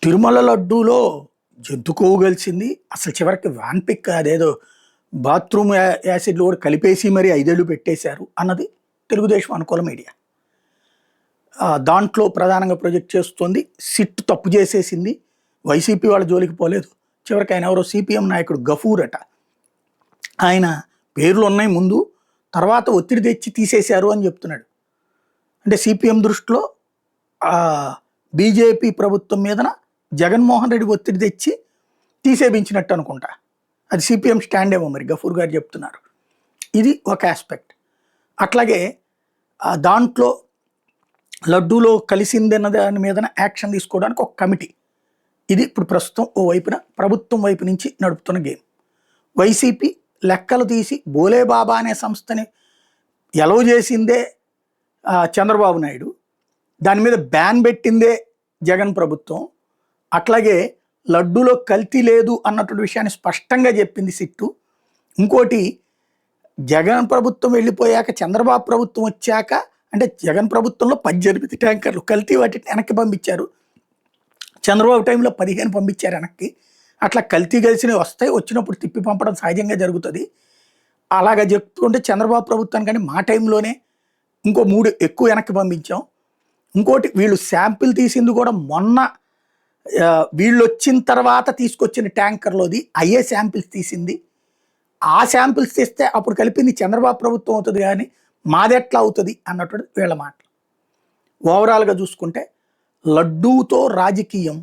తిరుమల లడ్డూలో జంతుకోవు కలిసింది. అసలు చివరికి వ్యాన్ పిక్ అదేదో బాత్రూమ్ యాసిడ్లో కూడా కలిపేసి మరి 5 ఏళ్ళు పెట్టేశారు అన్నది తెలుగుదేశం అనుకూల మీడియా. దాంట్లో ప్రధానంగా ప్రొజెక్ట్ చేస్తుంది. సిట్ తప్పు చేసేసింది, వైసీపీ వాళ్ళ జోలికి పోలేదు. చివరికి ఆయన ఎవరో సిపిఎం నాయకుడు గఫూర్ అట, ఆయన పేర్లు ఉన్నాయి ముందు, తర్వాత ఒత్తిడి తెచ్చి తీసేశారు అని చెప్తున్నాడు. అంటే సిపిఎం దృష్టిలో బీజేపీ ప్రభుత్వం మీదన జగన్మోహన్ రెడ్డి ఒత్తిడి తెచ్చి తీసేపించినట్టు అనుకుంటా. అది సిపిఎం స్టాండ్ ఏమో మరి గఫూర్ గారు చెప్తున్నారు. ఇది ఒక ఆస్పెక్ట్. అట్లాగే దాంట్లో లడ్డూలో కలిసిందన్న దాని మీద యాక్షన్ తీసుకోవడానికి ఒక కమిటీ, ఇది ఇప్పుడు ప్రస్తుతం ఓ వైపున ప్రభుత్వం వైపు నుంచి నడుపుతున్న గేమ్. వైసీపీ లెక్కలు తీసి బోలేబాబా అనే సంస్థని ఎలవ చేసిందే చంద్రబాబు నాయుడు, దాని మీద బ్యాన్ పెట్టిందే జగన్ ప్రభుత్వం. అట్లాగే లడ్డూలో కల్తీ లేదు అన్నటువంటి విషయాన్ని స్పష్టంగా చెప్పింది సిట్టు. ఇంకోటి, జగన్ ప్రభుత్వం వెళ్ళిపోయాక చంద్రబాబు ప్రభుత్వం వచ్చాక, అంటే జగన్ ప్రభుత్వంలో 18 ట్యాంకర్లు కల్తీ వాటిని వెనక్కి పంపించారు, చంద్రబాబు టైంలో 15 పంపించారు వెనక్కి. అట్లా కల్తీ కలిసినవి వస్తాయి, వచ్చినప్పుడు తిప్పి పంపడం సహజంగా జరుగుతుంది. అలాగా చెప్పుకుంటే చంద్రబాబు ప్రభుత్వానికి కానీ మా టైంలోనే ఇంకో 3 ఎక్కువ వెనక్కి పంపించాం. ఇంకోటి, వీళ్ళు శాంపిల్ తీసింది కూడా మొన్న వీళ్ళు వచ్చిన తర్వాత తీసుకొచ్చిన ట్యాంకర్లోది అయ్యే శాంపిల్స్ తీసింది. ఆ శాంపిల్స్ తీస్తే అప్పుడు కలిపింది చంద్రబాబు ప్రభుత్వం అవుతుంది కానీ మాది ఎట్లా అవుతుంది అన్నటువంటి వీళ్ళ మాటలు. ఓవరాల్గా చూసుకుంటే లడ్డూతో రాజకీయం,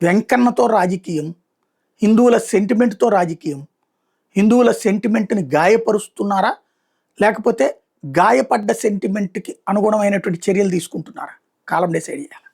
వెంకన్నతో రాజకీయం, హిందువుల సెంటిమెంట్తో రాజకీయం, హిందువుల సెంటిమెంట్ని గాయపరుస్తున్నారా లేకపోతే గాయపడ్డ సెంటిమెంట్కి అనుగుణమైనటువంటి చర్యలు తీసుకుంటున్నారా? కాలం డిసైడ్ చేయాలి.